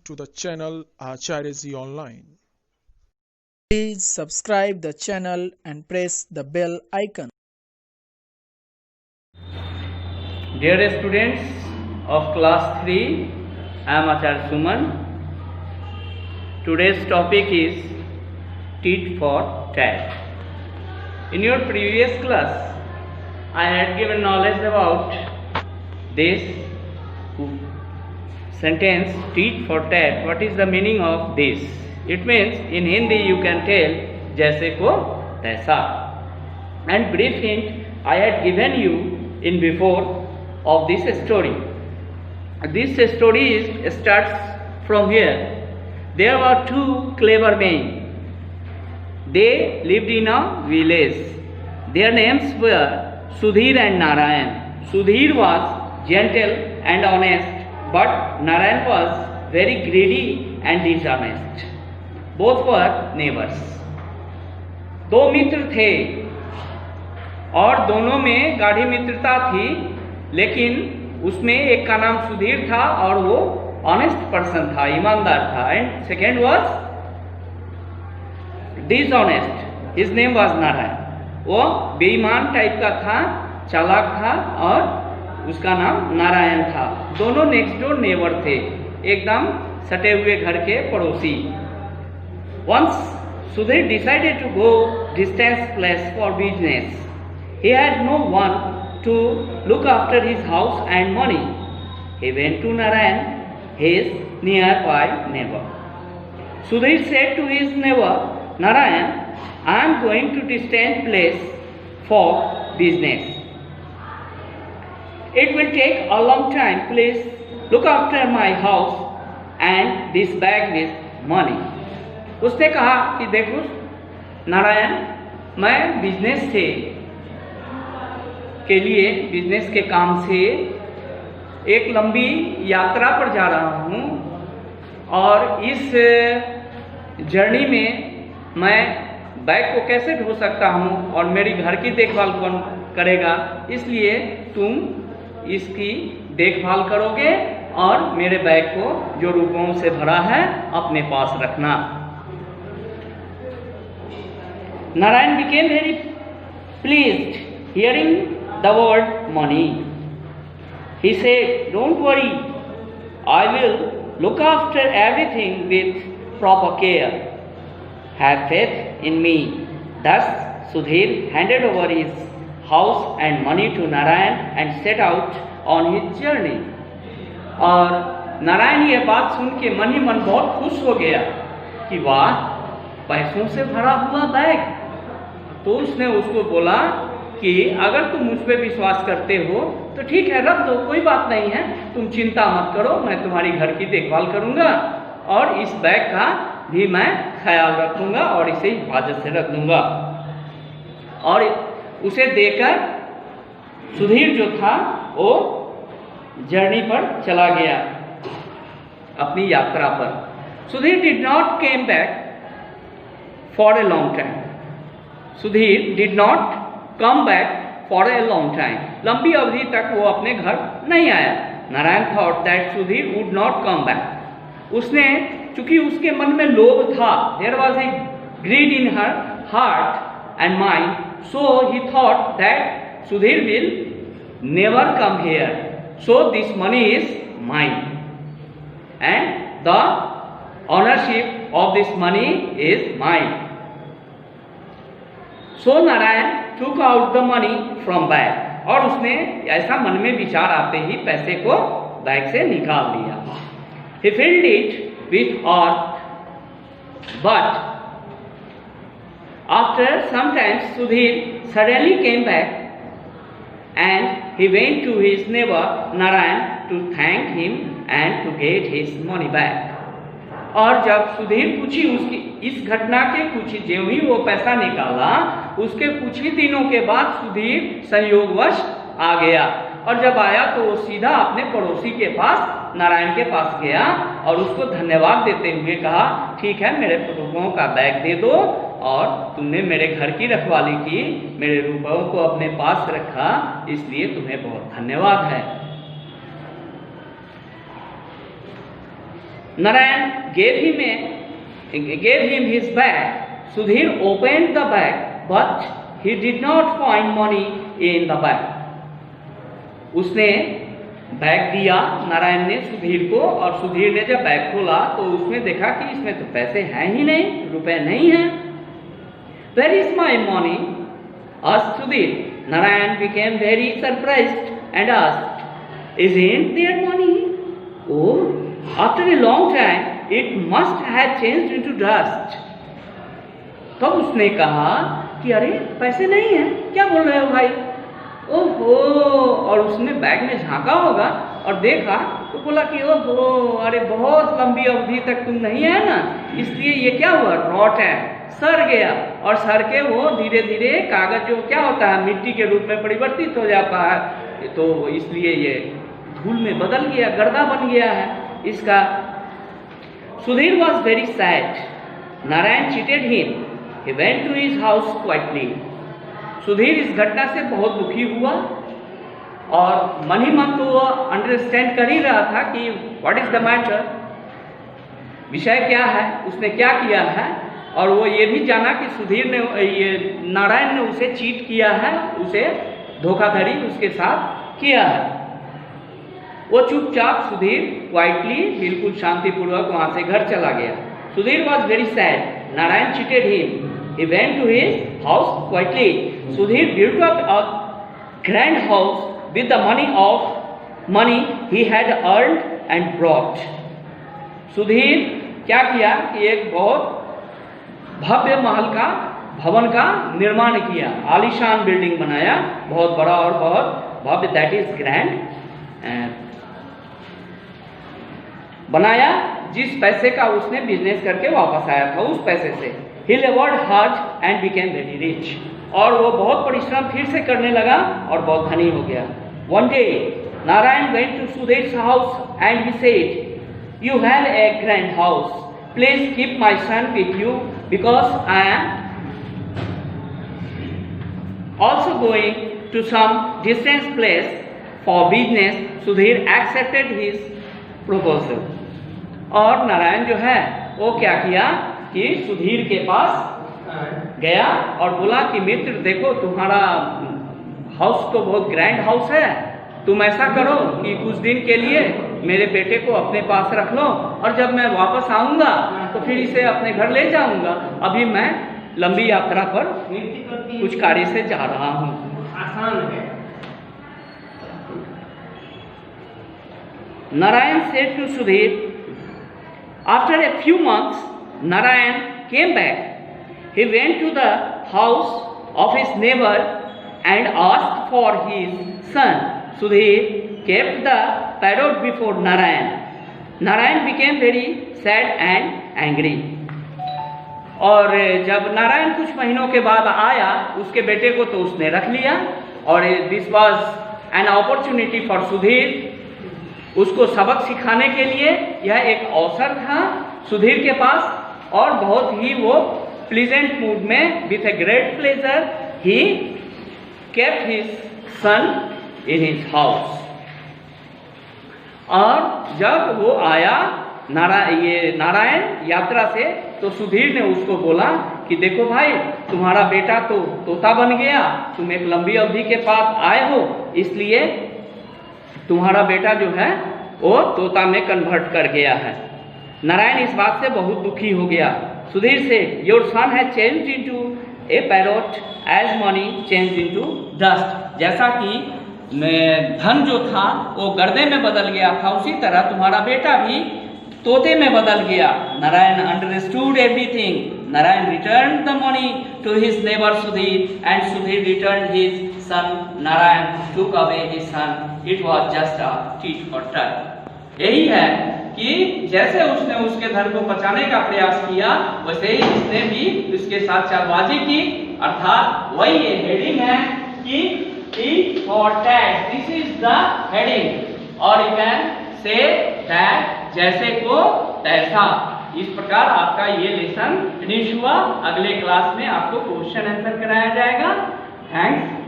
to the channel Acharyaji Online. Please subscribe the channel and press the bell icon. Dear students of class 3, I am Acharya Suman. Today's topic is tit for tat. In your previous class, I had given knowledge about this sentence tit for tat. What is the meaning of this? It means in Hindi you can tell जैसे को तैसा. And brief hint I had given you in before of this story. This story starts from here. There were two clever men. They lived in a village. Their names were Sudhir and Narayan. Sudhir was gentle and honest, but Narayan was very greedy and dishonest. Both were neighbors. दो मित्र थे और दोनों में गाढ़ी मित्रता थी, लेकिन उसमें एक का नाम सुधीर था और वो ऑनेस्ट पर्सन था, ईमानदार था. And second was dishonest. His name was Narayan. वो बेईमान टाइप का था, चालाक था और उसका नाम नारायण था. दोनों नेक्स्ट डोर नेबर थे, एकदम सटे हुए घर के पड़ोसी. Once Sudhir decided to go distant place for business. He had no one to look after his house and money. He went to Narayan, his nearby neighbor. Sudhir said to his neighbor, Narayan, I am going to distant place for business. It will take a long time. Please look after my house and this bag with money. उसने कहा कि देखो नारायण, मैं business के काम से एक लंबी यात्रा पर जा रहा हूँ और इस जर्नी में मैं बैग को कैसे ढो सकता हूँ और मेरी घर की देखभाल कौन करेगा, इसलिए तुम इसकी देखभाल करोगे और मेरे बैग को जो रुपयों से भरा है अपने पास रखना. Narayan became very pleased hearing the word money. He said, don't worry, I will look after everything with proper care. Have faith in me. Thus Sudhir handed over his house and money to Narayan and set out on his journey. और नारायण ये बात सुन के मन ही मन बहुत खुश हो गया कि वाह, पैसों से भरा हुआ बैग. तो उसने उसको बोला कि अगर तुम मुझ पे विश्वास करते हो तो ठीक है, रख दो, कोई बात नहीं है, तुम चिंता मत करो, मैं तुम्हारी घर की देखभाल करूंगा और इस बैग का भी मैं ख्याल रखूंगा और इसे हिफाजत से रख दूंगा. और उसे देकर सुधीर जो था वो जर्नी पर चला गया, अपनी यात्रा पर. Sudhir did not came back for a long time. Sudhir did not come back for a long time. लंबी अवधि तक वो अपने घर नहीं आया. Narayan thought that Sudhir would not come back. उसने, चूंकि उसके मन में लोभ था, there was a greed in her heart and mind, so he thought that Sudhir will never come here, so this money is mine and the ownership of this money is mine. So Narayan took out the money from bag. और उसने ऐसा मन में विचार आते ही पैसे को bag से निकाल लिया. He filled it with earth, but after some time Sudhir suddenly came back and he went to his neighbor Narayan to thank him and to get his money back. और जब सुधीर पूछी उसकी इस घटना के कुछ जो ही वो पैसा निकाला, उसके कुछ ही दिनों के बाद सुधीर संयोगवश आ गया. और जब आया तो वो सीधा अपने पड़ोसी के पास, नारायण के पास गया और उसको धन्यवाद देते हुए कहा, ठीक है, मेरे रुपयों का बैग दे दो और तुमने मेरे घर की रखवाली की, मेरे रुपयों को अपने पास रखा, इसलिए तुम्हें बहुत धन्यवाद है. Narayan gave him his bag. Sudhir opened the bag, but he did not find money in the bag. उसने बैग दिया नारायण ने सुधीर को, और सुधीर ने जब बैग खोला तो उसमें देखा कि इसमें तो पैसे हैं ही नहीं, रुपए नहीं हैं। Where is my money? asked Sudhir. Narayan became very surprised and asked, Isn't there money? Oh, after a long time, it must have changed into dust. तब उसने कहा कि अरे पैसे नहीं हैं, क्या बोल रहे हो भाई? ओहो, और उसने बैग में झांका होगा और देखा तो बोला कि ओहो, अरे बहुत लंबी अवधि तक तुम नहीं है ना, इसलिए ये क्या हुआ, रॉट है, सड़ गया। और सड़ के वो धीरे धीरे कागज जो क्या होता है मिट्टी के रूप में परिवर्तित हो जाता है, तो इसलिए ये धूल में बदल गया, गर्दा बन गया है इसका। Sudhir was very sad. Narayan cheated him. He went to his house quietly. Sudhir इस घटना से बहुत दुखी हुआ और मन ही मन तो वो अंडरस्टैंड कर ही रहा था कि व्हाट इज द मैटर, विषय क्या है, उसने क्या किया है। और वो ये भी जाना कि सुधीर ने, ये नारायण ने उसे चीट किया है, उसे धोखाधड़ी उसके साथ किया है। वो चुपचाप सुधीर क्वाइटली, बिल्कुल शांतिपूर्वक वहां से घर चला गया। Sudhir was very sad. Narayan cheated him. He went to his house quietly. Sudhir built up a grand house with the money he had earned and brought. Sudhir क्या किया कि एक बहुत भव्य महल का, भवन का निर्माण किया, आलीशान बिल्डिंग बनाया, बहुत बड़ा और बहुत भव्य, दैट इज ग्रैंड बनाया, जिस पैसे का उसने बिजनेस करके वापस आया था उस पैसे से। He labored hard and became very rich. और वो बहुत परिश्रम फिर से करने लगा और बहुत धनी हो गया। One day, Narayan went to Sudhir's house and he said, "You have a grand house. Please keep my son with you because I am also going to some distant place for business." Sudhir accepted his proposal. और नारायण जो है वो क्या किया कि सुधीर के पास गया और बोला कि मित्र देखो, तुम्हारा हाउस तो बहुत ग्रैंड हाउस है, तुम ऐसा करो कि कुछ दिन के लिए मेरे बेटे को अपने पास रख लो और जब मैं वापस आऊंगा तो फिर इसे अपने घर ले जाऊंगा। अभी मैं लंबी यात्रा पर कुछ कार्य से जा रहा हूं। आसान है। Narayan said to Sudhir. After a few months, Narayan came back. He went to the house of his neighbor and asked for his son. Sudhir kept the parrot before Narayan. Narayan became very sad and angry. और जब नारायण कुछ महीनों के बाद आया, उसके बेटे को तो उसने रख लिया और this was an opportunity for Sudhir. उसको सबक सिखाने के लिए यह एक अवसर था सुधीर के पास और बहुत ही वो प्लीजेंट मूड में with a great pleasure he kept his son in his house. और जब वो आया नारायण यात्रा से तो सुधीर ने उसको बोला कि देखो भाई, तुम्हारा बेटा तो तोता बन गया, तुम एक लंबी अवधि के पास आए हो, इसलिए तुम्हारा बेटा जो है वो तोता में कन्वर्ट कर गया है। नारायण इस बात से बहुत दुखी हो गया। सुधीर से your son has changed into a parrot as money changed into dust. जैसा कि धन जो था वो गर्दे में बदल गया था, उसी तरह तुम्हारा बेटा भी तोते में बदल गया। Narayan understood everything. Narayan return the money to his neighbour Sudhir and Sudhir return his son. Narayan took away his son. It was just a tit for tat. यही है कि जैसे उसने उसके धन को बचाने का प्रयास किया वैसे ही इसने भी उसके साथ चालबाजी की, अर्थात वही ये हेडिंग है कि tit for TET, this is the heading. और यू कैन से दैट, जैसे को तैसा। इस प्रकार आपका ये लेसन फिनिश हुआ। अगले क्लास में आपको क्वेश्चन आंसर कराया जाएगा। थैंक्स।